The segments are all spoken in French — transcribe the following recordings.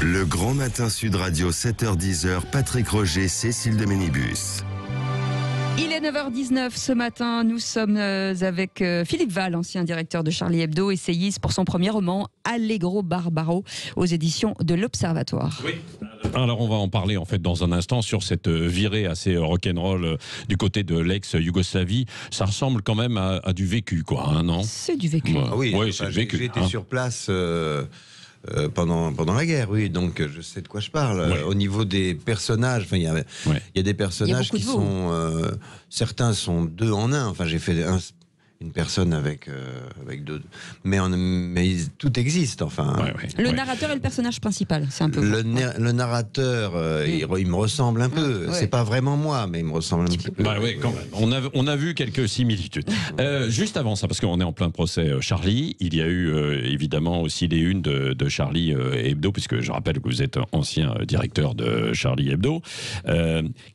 Le Grand Matin Sud Radio, 7h-10h, Patrick Roger, Cécile de Ménibus. Il est 9h19 ce matin, nous sommes avec Philippe Val, ancien directeur de Charlie Hebdo, essayiste pour son premier roman Allegro Barbaro aux éditions de l'Observatoire. Oui. Alors on va en parler en fait dans un instant sur cette virée assez rock'n'roll du côté de l'ex-Yougoslavie. Ça ressemble quand même à du vécu, quoi, hein, non ? C'est du vécu. Ouais. Ah oui, Ouais, c'est vécu. j'ai été hein. sur place pendant la guerre, oui, donc je sais de quoi je parle. Ouais. Au niveau des personnages, il y a des personnages beaucoup qui de vous. sont... certains sont deux en un, enfin j'ai fait une personne avec deux... Mais tout existe, enfin... Ouais. Le narrateur est le personnage principal, c'est un peu... Le narrateur, il me ressemble un peu. Ouais. C'est pas vraiment moi, mais il me ressemble un petit peu. Bah oui, quand même. On a vu quelques similitudes. Juste avant ça, parce qu'on est en plein procès Charlie, il y a eu évidemment aussi les unes de Charlie Hebdo, puisque je rappelle que vous êtes ancien directeur de Charlie Hebdo.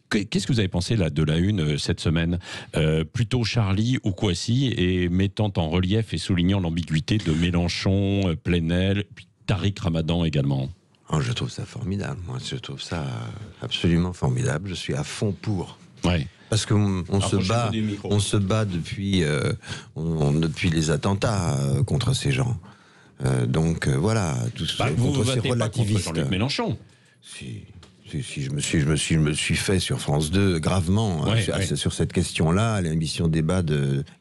Qu'est-ce que vous avez pensé là, de la une cette semaine ? Plutôt Charlie ou Kouassi, et mettant en relief et soulignant l'ambiguïté de Mélenchon, Plenel, puis Tariq Ramadan également. Oh, je trouve ça formidable. Moi, je trouve ça absolument formidable. Je suis à fond pour. Ouais. Parce qu'on on se bat depuis les attentats contre ces gens. Donc voilà, tout ça Vous contre ces votez pas contre relativistes. Jean-Luc Mélenchon. Si je me suis fait sur France 2 gravement sur cette question-là, l'émission débat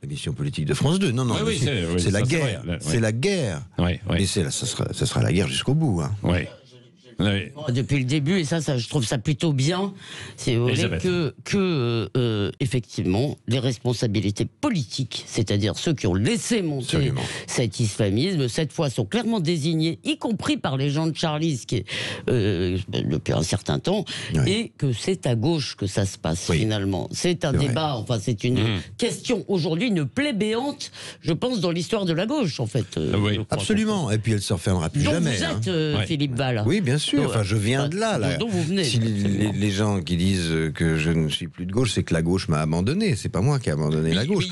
l'émission politique de France 2. Non, c'est la guerre. C'est la guerre. Et ça sera la guerre jusqu'au bout. Hein. Ouais. Oui. Depuis le début, et ça je trouve ça plutôt bien, c'est que effectivement, les responsabilités politiques, c'est-à-dire ceux qui ont laissé monter cet islamisme, cette fois sont clairement désignés, y compris par les gens de Charlie, ce qui est depuis un certain temps, et que c'est à gauche que ça se passe finalement. C'est un débat, enfin c'est une question aujourd'hui, une plaie béante, je pense, dans l'histoire de la gauche, en fait. Absolument, et puis elle se refermera plus jamais. Vous êtes, Philippe Val. Oui, bien sûr. Enfin, je viens de là. Dont vous venez. Si les gens qui disent que je ne suis plus de gauche, c'est que la gauche m'a abandonné. C'est pas moi qui ai abandonné la gauche.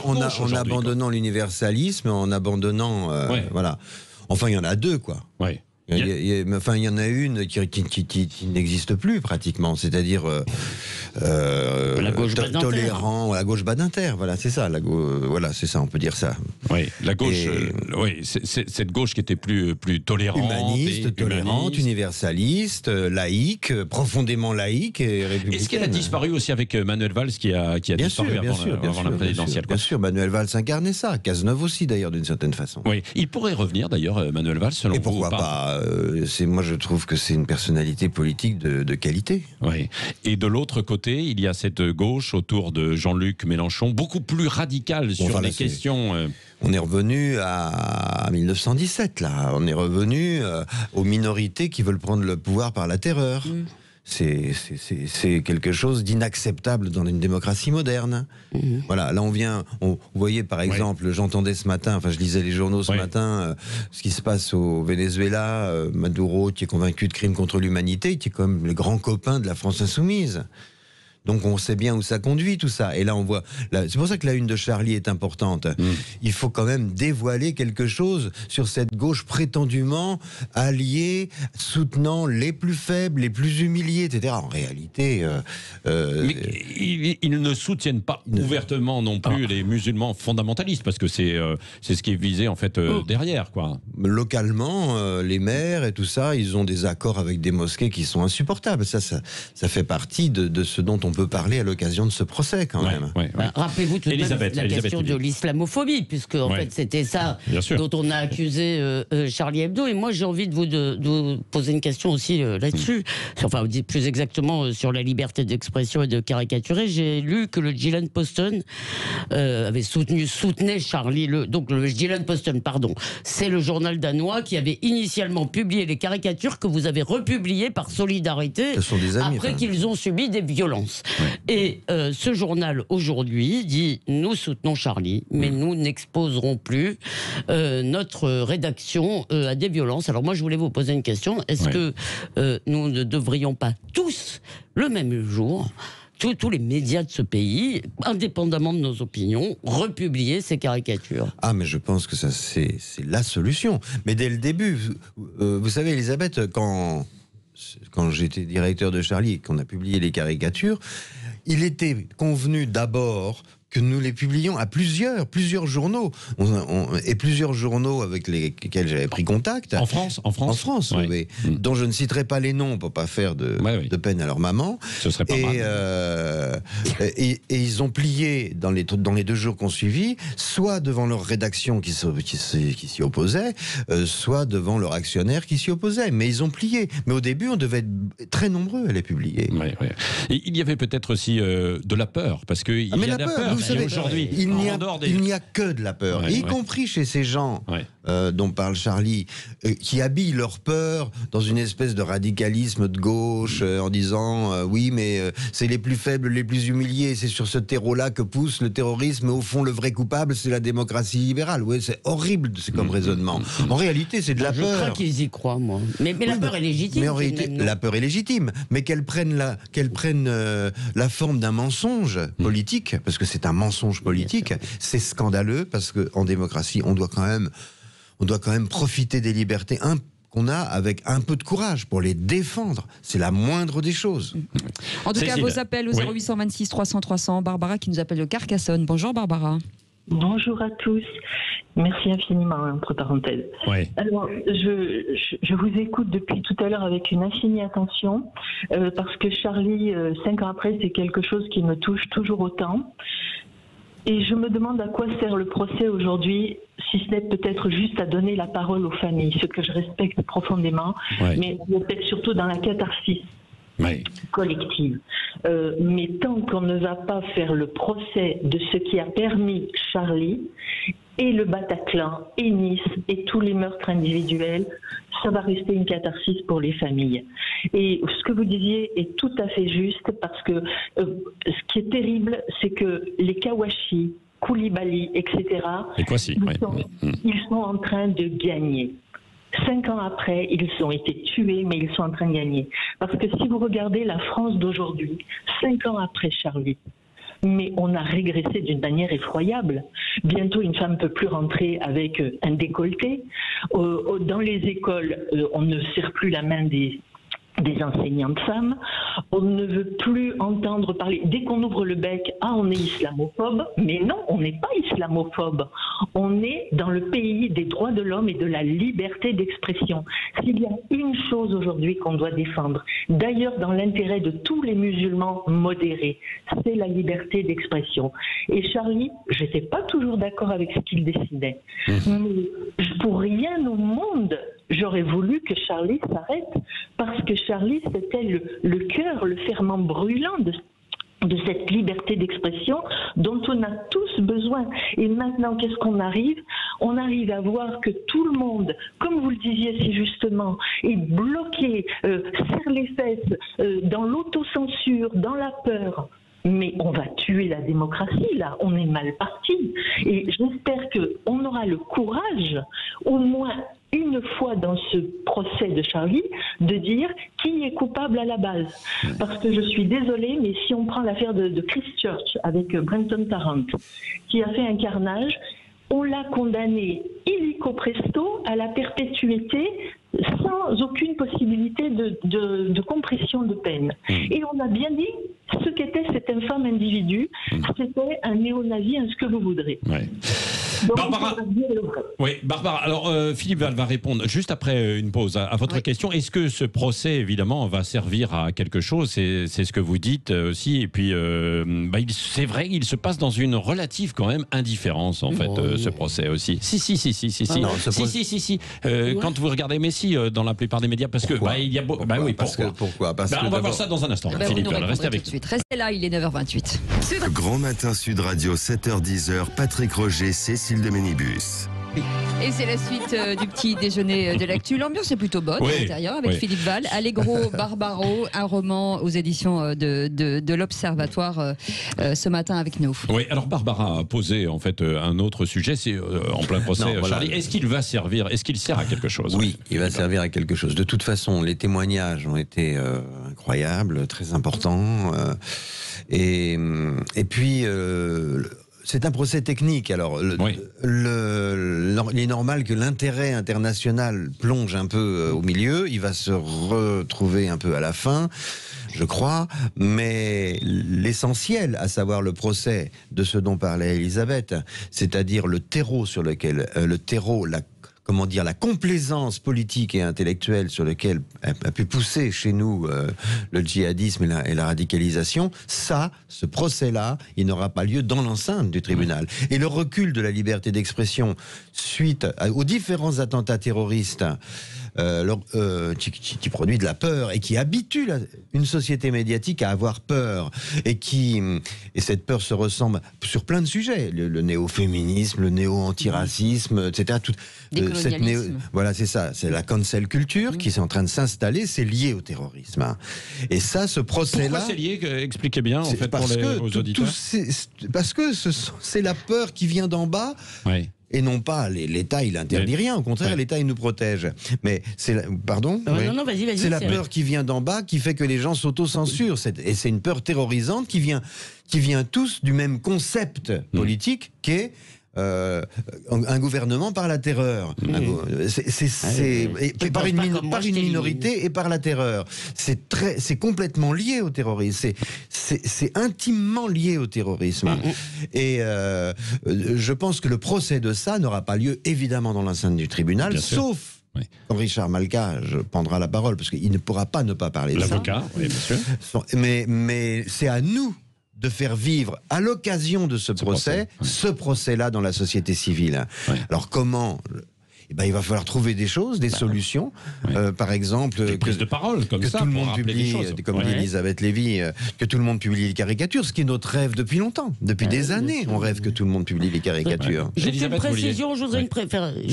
En abandonnant l'universalisme, en abandonnant, voilà. Enfin, il y en a deux, quoi. Ouais. Il y en a une qui n'existe plus pratiquement, c'est-à-dire la gauche tolérant, la gauche Badinter, voilà, c'est ça, voilà, c'est ça, on peut dire ça. Oui, la gauche, c'est cette gauche qui était plus tolérante, tolérante, universaliste, laïque, profondément laïque et républicaine. Est-ce qu'elle a disparu aussi avec Manuel Valls qui a disparu avant la présidentielle? Bien sûr, Manuel Valls incarnait ça, Cazeneuve aussi d'ailleurs d'une certaine façon. Oui, il pourrait revenir d'ailleurs, Manuel Valls, selon vous. Et pourquoi pas? Moi je trouve que c'est une personnalité politique de qualité. Oui. Et de l'autre côté, il y a cette gauche autour de Jean-Luc Mélenchon, beaucoup plus radicale sur les questions. On est revenu à 1917 là. On est revenu aux minorités qui veulent prendre le pouvoir par la terreur. C'est quelque chose d'inacceptable dans une démocratie moderne. Voilà, là vous voyez par exemple, j'entendais ce matin, enfin je lisais les journaux ce matin, ce qui se passe au Venezuela, Maduro qui est convaincu de crimes contre l'humanité, qui est quand même le grand copain de la France insoumise. Donc on sait bien où ça conduit tout ça. Et là on voit, c'est pour ça que la une de Charlie est importante. Il faut quand même dévoiler quelque chose sur cette gauche prétendument alliée, soutenant les plus faibles, les plus humiliés, etc. En réalité, mais ils ne soutiennent pas ouvertement non plus les musulmans fondamentalistes, parce que c'est ce qui est visé en fait derrière, quoi. Localement, les maires et tout ça, ils ont des accords avec des mosquées qui sont insupportables. Ça fait partie de ce dont on peut parler à l'occasion de ce procès quand même. Rappelez-vous tout de même la question de l'islamophobie, puisque en fait c'était ça dont on a accusé Charlie Hebdo. Et moi j'ai envie de vous poser une question aussi là-dessus, enfin plus exactement sur la liberté d'expression et de caricaturer. J'ai lu que le Jyllands-Posten soutenait Charlie. Donc le Jyllands-Posten, pardon, c'est le journal danois qui avait initialement publié les caricatures que vous avez republiées par solidarité après qu'ils ont subi des violences. Et ce journal aujourd'hui dit « Nous soutenons Charlie, mais nous n'exposerons plus notre rédaction à des violences ». Alors moi je voulais vous poser une question. Est-ce que nous ne devrions pas tous, le même jour, tous les médias de ce pays, indépendamment de nos opinions, republier ces caricatures. Ah, mais je pense que ça, c'est la solution. Mais dès le début, vous savez, Elisabeth, quand j'étais directeur de Charlie et qu'on a publié les caricatures, il était convenu d'abord que nous les publions à plusieurs journaux, et plusieurs journaux avec lesquels j'avais pris contact. En France, oui. Dont je ne citerai pas les noms pour pas faire de peine à leur maman. Ce serait pas mal. Et ils ont plié dans les 2 jours qu'on suivit, soit devant leur rédaction qui s'y opposait, soit devant leur actionnaire qui s'y opposait. Mais ils ont plié. Mais au début, on devait être très nombreux à les publier. Et il y avait peut-être aussi de la peur, parce qu'il y a de la peur. Vous savez, aujourd'hui, il n'y a que de la peur, y compris chez ces gens dont parle Charlie, qui habillent leur peur dans une espèce de radicalisme de gauche, en disant oui, mais c'est les plus faibles, les plus humiliés, c'est sur ce terreau-là que pousse le terrorisme, au fond, le vrai coupable, c'est la démocratie libérale. Oui, c'est horrible, c'est comme raisonnement. En réalité, c'est de la peur. Je crois qu'ils y croient, moi. Mais la peur est légitime. Mais en réalité, la peur est légitime, mais qu'elle prenne la forme d'un mensonge politique, parce que c'est un mensonge politique, c'est scandaleux, parce qu'en démocratie, on doit quand même profiter des libertés qu'on a avec un peu de courage pour les défendre. C'est la moindre des choses. En tout cas, vos appels au 0826 300 300. Barbara qui nous appelle de Carcassonne. Bonjour Barbara. Bonjour à tous. Merci infiniment, entre parenthèses. Oui. Alors, je vous écoute depuis tout à l'heure avec une infinie attention, parce que Charlie, 5 ans après, c'est quelque chose qui me touche toujours autant. Et je me demande à quoi sert le procès aujourd'hui, si ce n'est peut-être juste à donner la parole aux familles, ce que je respecte profondément, mais peut-être surtout dans la catharsis collective. Mais tant qu'on ne va pas faire le procès de ce qui a permis Charlie, et le Bataclan, et Nice, et tous les meurtres individuels, ça va rester une catharsis pour les familles. Et ce que vous disiez est tout à fait juste, parce que ce qui est terrible, c'est que les Kawashi, Koulibaly, etc., ils sont en train de gagner. 5 ans après, ils ont été tués, mais ils sont en train de gagner. Parce que si vous regardez la France d'aujourd'hui, 5 ans après Charlie, mais on a régressé d'une manière effroyable. Bientôt, une femme ne peut plus rentrer avec un décolleté. Dans les écoles, on ne serre plus la main des enseignantes femmes. On ne veut plus entendre parler. Dès qu'on ouvre le bec, on est islamophobe. Mais non, on n'est pas islamophobe. On est dans le pays des droits de l'homme et de la liberté d'expression. S'il y a une chose aujourd'hui qu'on doit défendre, d'ailleurs dans l'intérêt de tous les musulmans modérés, c'est la liberté d'expression. Et Charlie, je n'étais pas toujours d'accord avec ce qu'il décidait. Mais pour rien au monde, j'aurais voulu que Charlie s'arrête, parce que Charlie, c'était le cœur, le ferment brûlant de cette liberté d'expression dont on a tous besoin. Et maintenant, qu'est-ce qu'on arrive ? On arrive à voir que tout le monde, comme vous le disiez si justement, est bloqué, serre les fesses, dans l'autocensure, dans la peur. Mais on va tuer la démocratie, là. On est mal parti. Et j'espère qu'on aura le courage, au moins une fois dans ce procès de Charlie, de dire qui est coupable à la base. Parce que je suis désolée, mais si on prend l'affaire de Christchurch avec Brenton Tarrant, qui a fait un carnage, on l'a condamné illico presto à la perpétuité sans aucune possibilité de compression de peine. Et on a bien dit ce qu'était cet infâme individu, c'était un néo-nazi, ce que vous voudrez. Donc, Barbara, alors Philippe va répondre juste après une pause à votre question. Est-ce que ce procès, évidemment, va servir à quelque chose ? C'est ce que vous dites aussi. Et puis, c'est vrai qu'il se passe dans une relative, quand même, indifférence, en fait, ce procès aussi. Si. Quand vous regardez Messi dans la plupart des médias, parce que... il y a pourquoi ? On va voir ça dans un instant. Philippe, restez avec nous. Restez là, il est 9h28. Grand Matin Sud Radio, 7h-10h, Patrick Roger, Cécile de Ménibus. Et c'est la suite du petit déjeuner de l'actu. L'ambiance est plutôt bonne à l'intérieur avec Philippe Val. Allegro Barbaro, un roman aux éditions de l'Observatoire ce matin avec nous. Oui, alors Barbara a posé en fait un autre sujet, c'est en plein procès. Non, voilà. Charlie, est-ce qu'il va servir, est-ce qu'il sert à quelque chose? Oui, il va servir à quelque chose. De toute façon, les témoignages ont été incroyables, très importants. Et puis... c'est un procès technique. Alors, il est normal que l'intérêt international plonge un peu au milieu. Il va se retrouver un peu à la fin, je crois. Mais l'essentiel, à savoir le procès de ce dont parlait Elisabeth, c'est-à-dire le terreau sur lequel, la complaisance politique et intellectuelle sur laquelle a pu pousser chez nous le djihadisme et la radicalisation, ce procès-là, il n'aura pas lieu dans l'enceinte du tribunal. Et le recul de la liberté d'expression suite aux différents attentats terroristes qui produit de la peur et qui habitue une société médiatique à avoir peur et cette peur se ressemble sur plein de sujets, le néo-féminisme, le néo-antiracisme, etc. Voilà, c'est ça, c'est la cancel culture qui est en train de s'installer, c'est lié au terrorisme. Et ça, ce procès-là... Pourquoi c'est lié? Expliquez bien, en fait, pour aux auditeurs. Parce que c'est la peur qui vient d'en bas. Oui. Et non pas, l'État, il interdit rien. Au contraire, l'État, il nous protège. Mais c'est... Pardon? Non, vas-y. C'est la peur qui vient d'en bas qui fait que les gens s'auto-censurent. Et c'est une peur terrorisante qui vient tous du même concept politique qu'est... un gouvernement par la terreur, par une minorité et par la terreur. C'est complètement lié au terrorisme. C'est intimement lié au terrorisme. Et je pense que le procès de ça n'aura pas lieu évidemment dans l'enceinte du tribunal, sauf quand Richard Malka prendra la parole, parce qu'il ne pourra pas ne pas parler de ça. L'avocat, oui, bien sûr. Mais c'est à nous de faire vivre, à l'occasion de ce procès-là dans la société civile. Alors comment il va falloir trouver des choses, des solutions. Par exemple, des prises de parole comme ça, tout le monde publie, comme dit Elisabeth Lévy, que tout le monde publie les caricatures, ce qui est notre rêve depuis longtemps, depuis des années. On rêve que tout le monde publie les caricatures. Juste une précision, je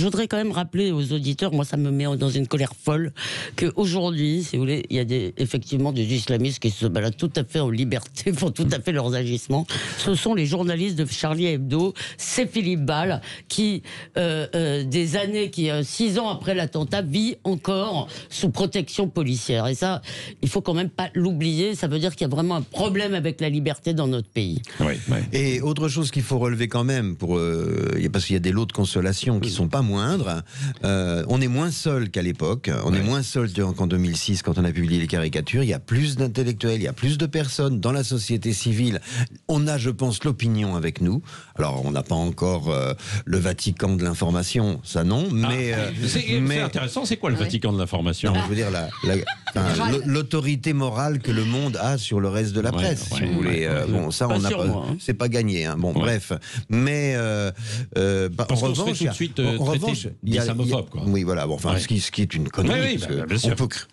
voudrais quand même rappeler aux auditeurs, moi ça me met dans une colère folle, qu'aujourd'hui, si vous voulez, il y a effectivement des islamistes qui se baladent tout à fait en liberté, font tout à fait leurs agissements. Ce sont les journalistes de Charlie Hebdo, c'est Philippe Val, qui, des années, qui 6 ans après l'attentat vit encore sous protection policière. Et ça, il faut quand même pas l'oublier. Ça veut dire qu'il y a vraiment un problème avec la liberté dans notre pays. Et autre chose qu'il faut relever quand même, parce qu'il y a des lots de consolation qui sont pas moindres. On est moins seul qu'à l'époque. On est moins seul qu'en 2006 quand on a publié les caricatures. Il y a plus d'intellectuels, il y a plus de personnes dans la société civile. On a, je pense, l'opinion avec nous. Alors, on n'a pas encore le Vatican de l'information, ça non. Mais c'est intéressant, c'est quoi le Vatican de l'information? Je veux dire l'autorité morale que le monde a sur le reste de la presse, si vous voulez. Bon, ça, on n'a pas, c'est pas gagné. Bon, bref. Mais en revanche, il y a islamophobe, quoi. Oui, voilà. Bon, enfin, ce qui est une connerie.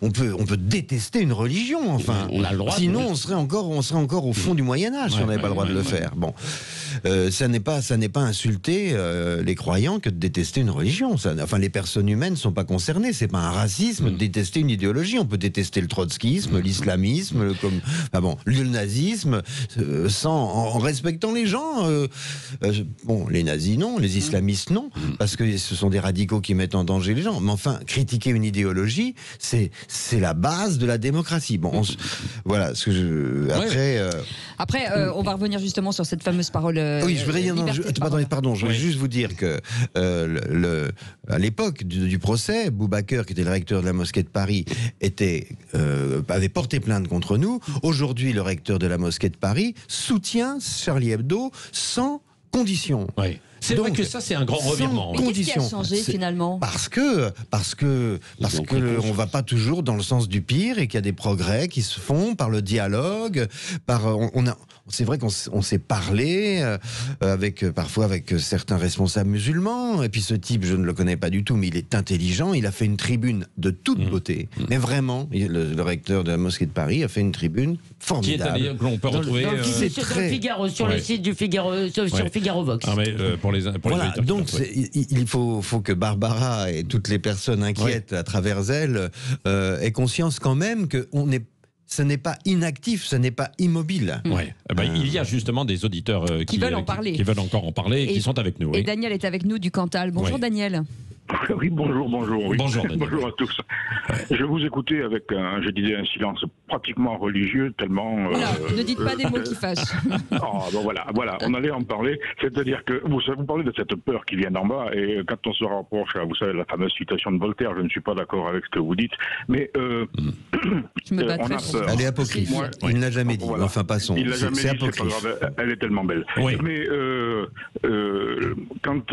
On peut détester une religion. Enfin, on a le droit. Sinon, on serait encore au fond du Moyen Âge si on n'avait pas le droit de le faire. Bon, ça n'est pas insulter les croyants que de détester une religion. Enfin, les personnes humaines ne sont pas concernées. C'est pas un racisme de détester une idéologie. On peut détester le trotskisme, l'islamisme, le nazisme, en respectant les gens. Les nazis non, les islamistes non, parce que ce sont des radicaux qui mettent en danger les gens. Mais enfin, critiquer une idéologie, c'est la base de la démocratie. Bon, voilà. Après, on va revenir justement sur cette fameuse parole. Oui, je voudrais dire. Pardon, je voulais juste vous dire que à l'époque du procès, Boubacar, qui était le recteur de la mosquée de Paris, avait porté plainte contre nous. Aujourd'hui, le recteur de la mosquée de Paris soutient Charlie Hebdo sans condition. C'est vrai que ça, c'est un grand revirement. Mais qu'est-ce qui a changé finalement? Parce que on va pas toujours dans le sens du pire et qu'il y a des progrès qui se font par le dialogue. C'est vrai qu'on s'est parlé parfois avec certains responsables musulmans. Et puis ce type, je ne le connais pas du tout, mais il est intelligent. Il a fait une tribune de toute beauté. Mais vraiment, le recteur de la mosquée de Paris a fait une tribune formidable. Qui est allé, qu'on peut retrouver dans le Figaro, sur le site du Figaro, sur Figaro Vox. Pour les voilà, auditeurs. donc il faut que Barbara et toutes les personnes inquiètes à travers elle aient conscience quand même que ce n'est pas inactif, ce n'est pas immobile. Ouais. Il y a justement des auditeurs qui veulent en parler. Qui veulent encore en parler et qui sont avec nous. Et Daniel est avec nous du Cantal. Bonjour Daniel. Oui, bonjour. Oui. Bonjour, bonjour à tous. Je vous écoutais avec, un silence pratiquement religieux, tellement... ne dites pas des mots qui fâchent. Voilà, on allait en parler. C'est-à-dire que vous parlez de cette peur qui vient d'en bas, et quand on se rapproche à, vous savez, la fameuse citation de Voltaire, je ne suis pas d'accord avec ce que vous dites, mais je me bats on a peur. Elle est apocryphe. Il n'a jamais dit. Voilà. Enfin, passons. Il l'a jamais dit, c'est pas grave. Elle est tellement belle. Oui. Mais quand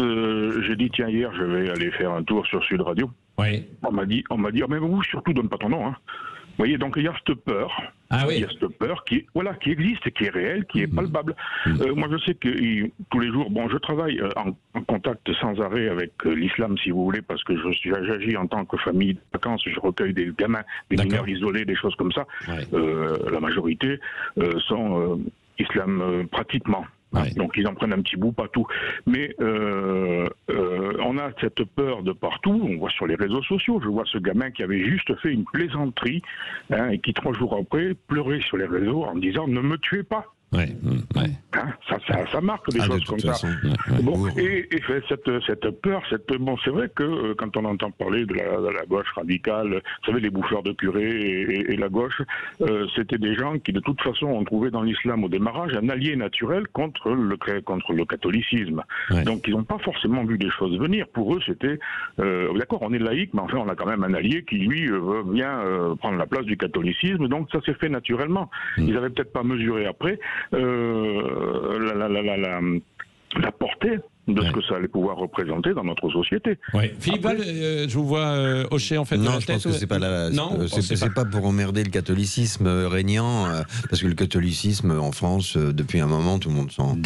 j'ai dit, tiens, hier, je vais aller faire un tour sur Sud Radio. Oui. On m'a dit, mais vous surtout donne pas ton nom. Hein. Vous voyez, donc il y a cette peur. Il y a cette peur qui existe, qui est réelle, qui est palpable. Moi, je sais que tous les jours, je travaille en contact sans arrêt avec l'islam, si vous voulez, parce que j'agis en tant que famille de vacances. Je recueille des gamins, des mineurs isolés, des choses comme ça. La majorité sont islam pratiquement. Donc ils en prennent un petit bout, pas tout. Mais on a cette peur de partout. On voit sur les réseaux sociaux, je vois ce gamin qui avait juste fait une plaisanterie et qui 3 jours après pleurait sur les réseaux en disant « ne me tuez pas ». Ça marque des choses comme ça. Et cette peur, c'est vrai que quand on entend parler de la gauche radicale, vous savez, les bouffeurs de curés et la gauche, c'était des gens qui de toute façon ont trouvé dans l'islam au démarrage un allié naturel contre le catholicisme. Donc ils n'ont pas forcément vu des choses venir. Pour eux, c'était d'accord, on est laïque, mais enfin on a quand même un allié qui lui veut bien prendre la place du catholicisme. Donc ça s'est fait naturellement. Ils n'avaient peut-être pas mesuré après la portée de ce que ça allait pouvoir représenter dans notre société. Philippe Val, je vous vois hocher en fait. Non, je pense que c'est pas c'est pas pour emmerder le catholicisme régnant, parce que le catholicisme en France, depuis un moment, tout le monde s'en.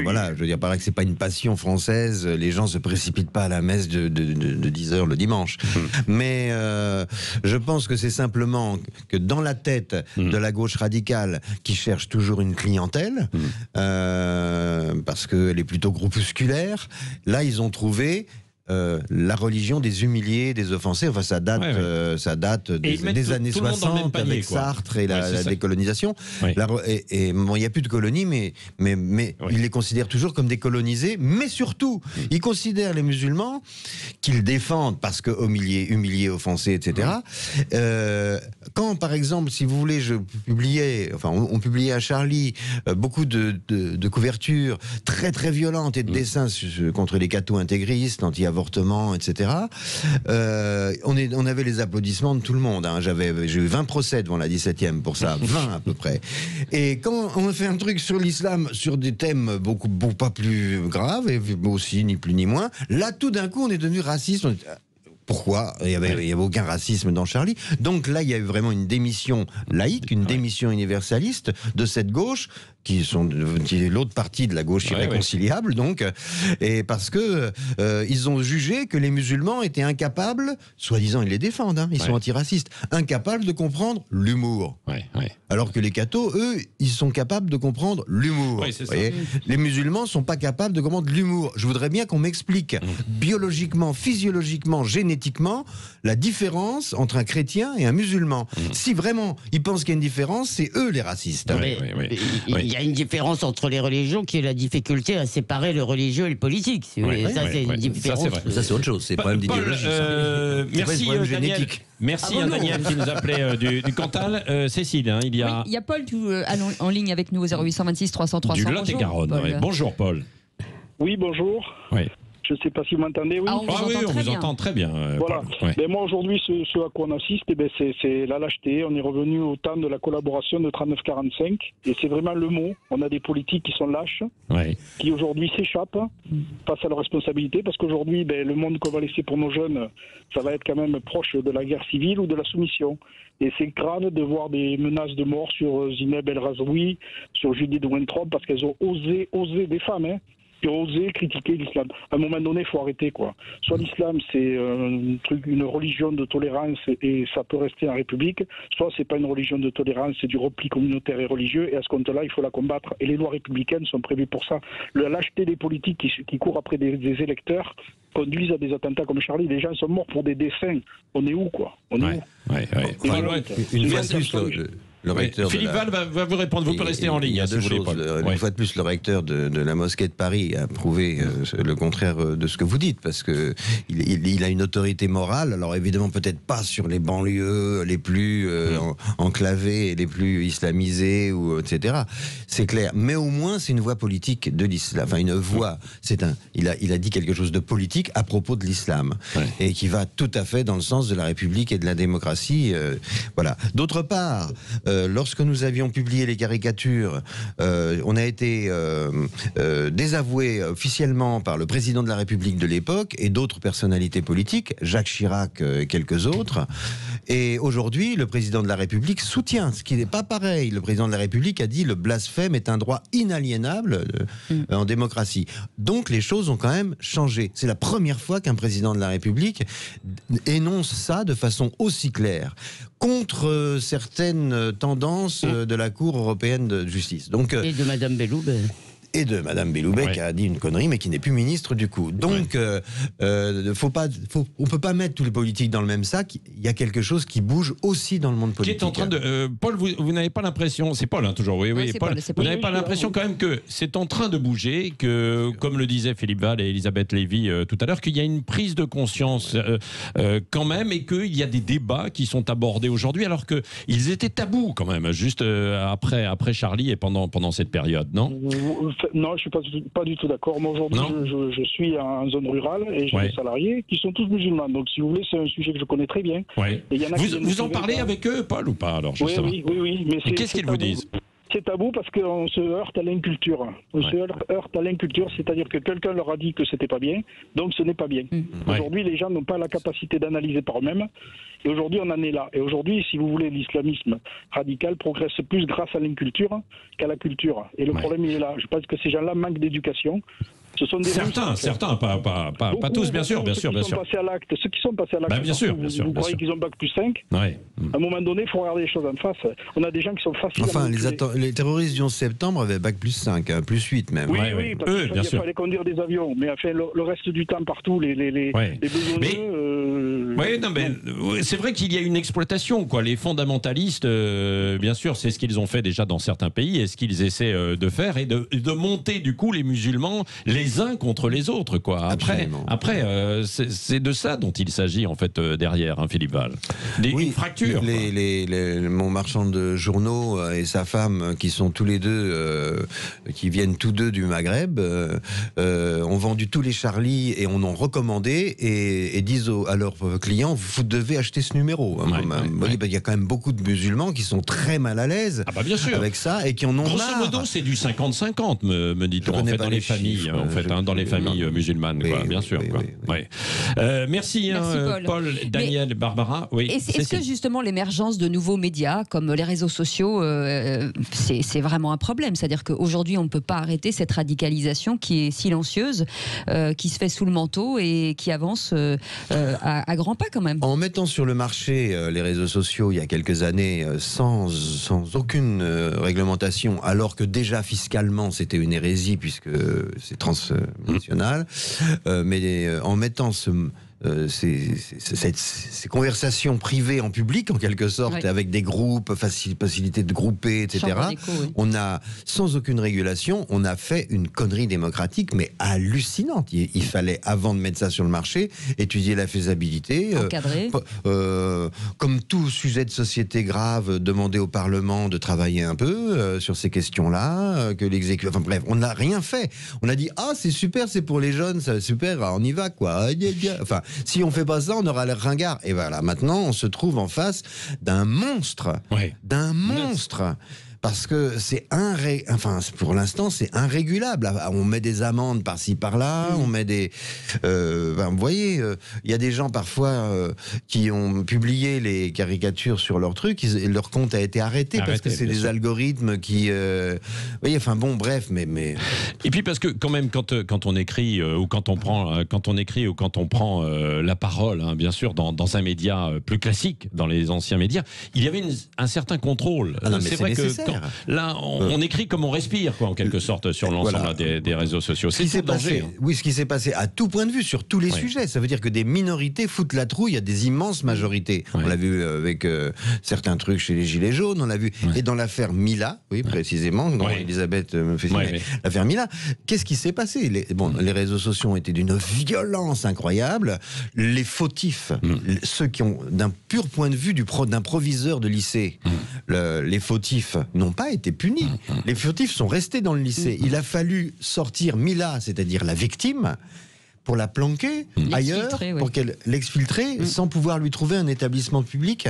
Voilà, je veux dire par là que c'est pas une passion française. Les gens se précipitent pas à la messe de 10h le dimanche. Mais je pense que c'est simplement que dans la tête de la gauche radicale, qui cherche toujours une clientèle, parce qu'elle est plutôt groupusculaire, là ils ont trouvé la religion des humiliés, des offensés. Enfin, ça date des années 60 avec Sartre et la décolonisation. Et il n'y a plus de colonies, mais ils les considèrent toujours comme des colonisés. Mais surtout, ils considèrent les musulmans qu'ils défendent parce que humiliés, offensés, etc. Quand, par exemple, si vous voulez, on publiait à Charlie beaucoup de couvertures très très violentes et de dessins contre les cathos intégristes, anti-avortement, etc. On avait les applaudissements de tout le monde. J'ai eu 20 procès devant la 17e pour ça, 20 à peu près. Et quand on fait un truc sur l'islam, sur des thèmes beaucoup pas plus graves, et aussi ni plus ni moins, là tout d'un coup on est devenu raciste. Pourquoi ? Il n'y avait aucun racisme dans Charlie. Donc là, il y a eu vraiment une démission laïque, une démission universaliste de cette gauche, qui est l'autre partie de la gauche irréconciliable, donc, et parce que ils ont jugé que les musulmans étaient incapables, soi-disant ils les défendent, ils sont antiracistes, incapables de comprendre l'humour. Alors que les cathos, eux, ils sont capables de comprendre l'humour. Les musulmans ne sont pas capables de comprendre l'humour. Je voudrais bien qu'on m'explique biologiquement, physiologiquement, génétiquement, la différence entre un chrétien et un musulman. Si vraiment ils pensent qu'il y a une différence, c'est eux les racistes. Il y a une différence entre les religions qui est la difficulté à séparer le religieux et le politique. Si vous voulez. Ça, c'est une différence. Ça, c'est autre chose. C'est problème d'idéologie. Merci, Daniel. Merci, Daniel, qui nous appelait du Cantal. Cécile, il y a... il y a Paul en ligne avec nous au 0826 300 300. Du Lot-et-Garonne. Bonjour, Paul. Oui, bonjour. Je ne sais pas si vous m'entendez. Oui, on vous entend très bien. Voilà. Moi, aujourd'hui, ce à quoi on assiste, c'est la lâcheté. On est revenu au temps de la collaboration de 39-45. Et c'est vraiment le mot. On a des politiques qui sont lâches, qui aujourd'hui s'échappent face à leurs responsabilités. Parce qu'aujourd'hui, le monde qu'on va laisser pour nos jeunes, ça va être quand même proche de la guerre civile ou de la soumission. Et c'est grave de voir des menaces de mort sur Zineb El Razoui, sur Judith Weintraub, parce qu'elles ont osé des femmes, qui ont osé critiquer l'islam. À un moment donné, il faut arrêter, quoi. Soit l'islam, c'est une religion de tolérance et ça peut rester en République, soit c'est pas une religion de tolérance, c'est du repli communautaire et religieux, et à ce compte-là, il faut la combattre. Et les lois républicaines sont prévues pour ça. La lâcheté des politiques qui courent après des électeurs conduisent à des attentats comme Charlie. Les gens sont morts pour des dessins. On est où, quoi? On est où? Une fois de plus, le recteur Philippe Val va vous répondre. Vous pouvez rester en ligne. Il y a deux choses. Une fois de plus, le recteur de la mosquée de Paris a prouvé le contraire de ce que vous dites, parce que il a une autorité morale. Alors évidemment, peut-être pas sur les banlieues les plus enclavées et les plus islamisées, etc. C'est clair. Mais au moins, c'est une voix politique de l'islam. Enfin, une voix. Il a dit quelque chose de politique à propos de l'islam, et qui va tout à fait dans le sens de la République et de la démocratie. Voilà. D'autre part, lorsque nous avions publié les caricatures, on a été désavoué officiellement par le président de la République de l'époque et d'autres personnalités politiques, Jacques Chirac et quelques autres. Et aujourd'hui, le président de la République soutient, ce qui n'est pas pareil. Le président de la République a dit le blasphème est un droit inaliénable en démocratie. Donc les choses ont quand même changé. C'est la première fois qu'un président de la République énonce ça de façon aussi claire, contre certaines tendances de la Cour européenne de justice. Donc, et de Madame Belloubet. Et de Madame Belloubet qui a dit une connerie, mais qui n'est plus ministre du coup. Donc, on peut pas mettre tous les politiques dans le même sac. Il y a quelque chose qui bouge aussi dans le monde politique. Qui est en train de Paul, vous n'avez pas l'impression, c'est Paul toujours, oui, Paul. Vous n'avez pas l'impression quand même que c'est en train de bouger, que comme le disaient Philippe Val et Elisabeth Lévy tout à l'heure, qu'il y a une prise de conscience quand même, et qu'il y a des débats qui sont abordés aujourd'hui, alors que ils étaient tabous quand même, juste après Charlie et pendant cette période, non? Non, je ne suis pas du tout d'accord. Moi, aujourd'hui, je suis en zone rurale et j'ai des salariés qui sont tous musulmans. Donc, si vous voulez, c'est un sujet que je connais très bien. Ouais. Vous en parlez avec eux, Paul, ou pas alors, justement? Oui. Mais qu'est-ce qu'ils vous disent? C'est tabou parce qu'on se heurte à l'inculture. On se heurte à l'inculture, c'est-à-dire que quelqu'un leur a dit que c'était pas bien, donc ce n'est pas bien. Aujourd'hui, les gens n'ont pas la capacité d'analyser par eux-mêmes. Et aujourd'hui, on en est là. Et aujourd'hui, si vous voulez, l'islamisme radical progresse plus grâce à l'inculture qu'à la culture. Et le problème, il est là. Je pense que ces gens-là manquent d'éducation. Ce sont des certains, pas tous, bien sûr. Ceux qui sont passés à l'acte, bien sûr. Vous croyez qu'ils ont bac plus 5 À un moment donné, il faut regarder les choses en face. On a des gens qui sont faciles à manipuler. Les terroristes du 11 septembre avaient bac plus 5, plus 8 même. Oui, parce qu'il fallait conduire des avions. Mais enfin, le reste du temps, partout, les besogneux... c'est vrai qu'il y a une exploitation, quoi. Les fondamentalistes, bien sûr, c'est ce qu'ils ont fait déjà dans certains pays et ce qu'ils essaient de faire, et de monter du coup les musulmans les uns contre les autres, quoi. Après, c'est de ça dont il s'agit en fait derrière, Philippe Val. Une fracture. Mon marchand de journaux et sa femme, qui sont tous les deux, qui viennent tous deux du Maghreb, ont vendu tous les Charlie et en ont recommandé et disent à leurs clients, vous devez acheter ce numéro. Il y a quand même beaucoup de musulmans qui sont très mal à l'aise avec ça et qui en ont marre. Grosso modo, c'est du 50-50, me dit-on, en fait, dans les familles. Dans les familles musulmanes, bien sûr. Merci Paul, Daniel, Barbara. Est-ce que justement l'émergence de nouveaux médias comme les réseaux sociaux, c'est vraiment un problème? C'est-à-dire qu'aujourd'hui, on ne peut pas arrêter cette radicalisation qui est silencieuse, qui se fait sous le manteau et qui avance à grands pas quand même. En mettant sur le marché les réseaux sociaux il y a quelques années sans aucune réglementation, alors que déjà fiscalement c'était une hérésie puisque c'est transnational, mais en mettant ces conversations privées en public, en quelque sorte, avec des groupes, facilité de grouper, etc. On a, sans aucune régulation, on a fait une connerie démocratique, mais hallucinante. Il fallait, avant de mettre ça sur le marché, étudier la faisabilité, encadrer. Comme tout sujet de société grave, demander au Parlement de travailler un peu sur ces questions-là, que l'exécutif... Enfin bref, on n'a rien fait. On a dit, c'est super, c'est pour les jeunes, c'est super, on y va, quoi. Enfin, si on fait pas ça, on aura l'air ringard. Et voilà, maintenant, on se trouve en face d'un monstre. parce que c'est pour l'instant, c'est irrégulable. On met des amendes par-ci, par-là, on met des... vous voyez, il y a des gens parfois qui ont publié les caricatures sur leur truc, leur compte a été arrêté parce que c'est des algorithmes qui... vous voyez, enfin bon, bref, mais... Et puis parce que quand même, quand on écrit ou quand on prend la parole, hein, bien sûr, dans un média plus classique, dans les anciens médias, il y avait un certain contrôle. C'est vrai nécessaire. Que là, on écrit comme on respire, quoi, en quelque sorte, sur l'ensemble des réseaux sociaux. C'est ce qui s'est passé à tout point de vue, sur tous les sujets. Ça veut dire que des minorités foutent la trouille à des immenses majorités. On l'a vu avec certains trucs chez les Gilets jaunes, on l'a vu. Et dans l'affaire Mila, précisément, dont Elisabeth me fait signer, l'affaire Mila, qu'est-ce qui s'est passé? Les réseaux sociaux ont été d'une violence incroyable. Les fautifs, ceux qui ont, d'un pur point de vue d'un proviseur de lycée, les fautifs n'ont pas été punis. Les fautifs sont restés dans le lycée. Il a fallu sortir Mila, c'est-à-dire la victime, pour la planquer ailleurs, pour qu'elle l'exfiltrer, sans pouvoir lui trouver un établissement public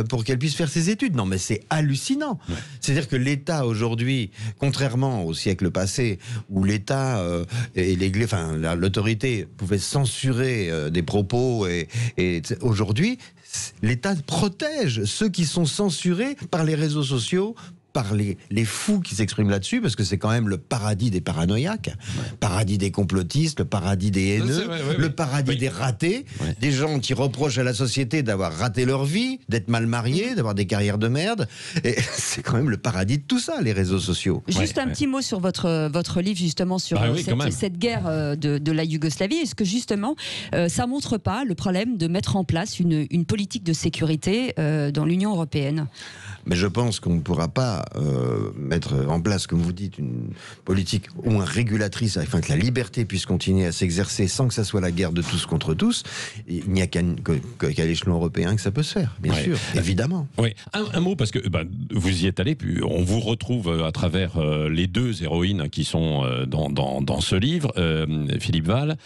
pour qu'elle puisse faire ses études. Non, mais c'est hallucinant. C'est-à-dire que l'État aujourd'hui, contrairement au siècle passé, où l'État et l'Église, enfin l'autorité pouvait censurer des propos, et aujourd'hui, l'État protège ceux qui sont censurés par les réseaux sociaux, par les fous qui s'expriment là-dessus, parce que c'est quand même le paradis des paranoïaques, paradis des complotistes, le paradis des haineux, le paradis des ratés, des gens qui reprochent à la société d'avoir raté leur vie, d'être mal mariés, d'avoir des carrières de merde. Et c'est quand même le paradis de tout ça, les réseaux sociaux. Juste un petit mot sur votre livre, justement, sur cette guerre de la Yougoslavie. Est-ce que, justement, ça montre pas le problème de mettre en place une politique de sécurité dans l'Union européenne? Mais je pense qu'on ne pourra pas mettre en place, comme vous dites, une politique au moins régulatrice, afin que la liberté puisse continuer à s'exercer sans que ça soit la guerre de tous contre tous. Il n'y a qu'à l'échelon européen que ça peut se faire, bien sûr, évidemment. Oui. Un mot, parce que vous y êtes allé, puis on vous retrouve à travers les deux héroïnes qui sont dans ce livre, Philippe Val.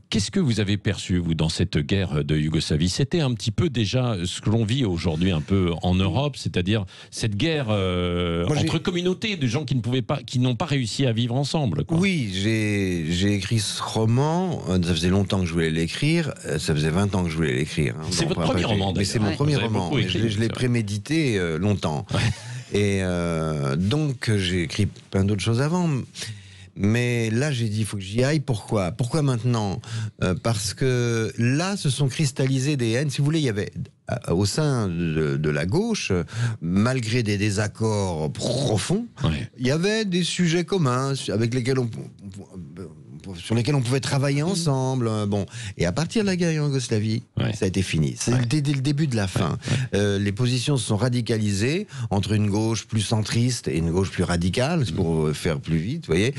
Qu'est-ce que vous avez perçu, vous, dans cette guerre de Yougoslavie? C'était un petit peu déjà ce que l'on vit aujourd'hui un peu en Europe, c'est-à-dire cette guerre entre communautés de gens qui n'ont pas réussi à vivre ensemble, quoi. Oui, j'ai écrit ce roman, ça faisait longtemps que je voulais l'écrire, ça faisait 20 ans que je voulais l'écrire. C'est votre premier roman, d'ailleurs. Mais c'est mon premier roman, je l'ai prémédité longtemps. Et donc j'ai écrit plein d'autres choses avant. Mais là, j'ai dit, il faut que j'y aille. Pourquoi maintenant? Parce que là, se sont cristallisées des haines. Si vous voulez, il y avait au sein de la gauche, malgré des désaccords profonds, il y avait des sujets communs avec lesquels sur lesquels on pouvait travailler ensemble. Bon. Et à partir de la guerre en Yougoslavie, ça a été fini. C'est dès le début de la fin. Les positions se sont radicalisées entre une gauche plus centriste et une gauche plus radicale, pour faire plus vite, vous voyez.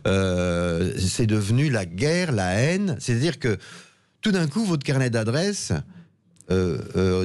C'est devenu la guerre, la haine. C'est-à-dire que tout d'un coup, votre carnet d'adresses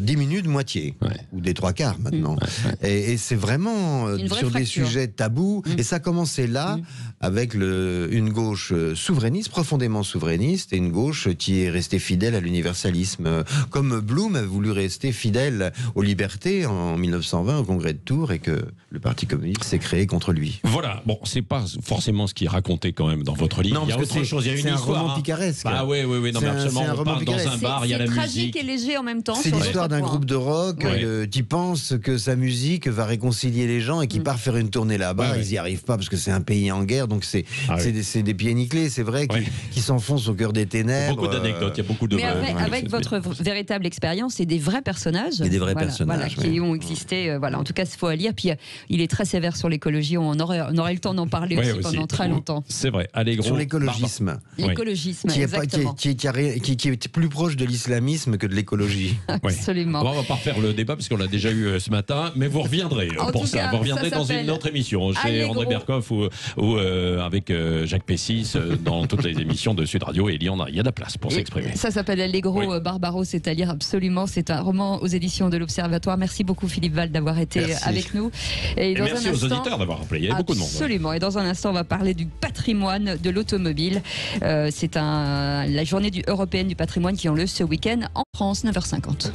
diminue de moitié, ou des 3/4 maintenant. Et c'est vraiment sur des sujets tabous. Et ça a commencé là, avec une gauche souverainiste, profondément souverainiste, et une gauche qui est restée fidèle à l'universalisme. Comme Blum a voulu rester fidèle aux libertés en 1920 au congrès de Tours, et que le Parti communiste s'est créé contre lui. Voilà, bon, c'est pas forcément ce qui est raconté quand même dans votre livre. Non, il y a autre chose, il y a une histoire. C'est un roman picaresque. Ah oui, non, mais absolument, on parle dans un bar, il y a la musique. C'est tragique et léger en même temps. C'est l'histoire d'un groupe de rock qui pense que sa musique va réconcilier les gens et qui part faire une tournée là-bas. Ils n'y arrivent pas parce que c'est un pays en guerre, donc c'est des pieds nickelés, c'est vrai, qui s'enfoncent au cœur des ténèbres. Beaucoup d'anecdotes, il y a beaucoup de... Mais avec votre véritable expérience, c'est des vrais personnages. Et des vrais personnages. Qui ont existé. En tout cas, il faut à lire. Puis il est très sévère sur l'écologie. On aurait le temps d'en parler aussi pendant très longtemps. C'est vrai. Allégro. Sur l'écologisme. L'écologisme, exactement. Qui est plus proche de l'islamisme que de l'écologie. Absolument. On va pas refaire le débat parce qu'on l'a déjà eu ce matin, mais vous reviendrez pour ça. Vous reviendrez dans une autre émission chez André Berkoff ou avec Jacques Pessis dans toutes les émissions de Sud Radio, et il y a de la place pour s'exprimer. Ça s'appelle Allegro Barbaro, c'est à lire absolument. C'est un roman aux éditions de l'Observatoire. Merci beaucoup Philippe Val d'avoir été avec nous. Et merci aux auditeurs d'avoir appelé. Il y a beaucoup de monde. Absolument. Et dans un instant, on va parler du patrimoine de l'automobile. C'est la journée européenne du patrimoine qui ont lieu ce week-end en France, 9h50.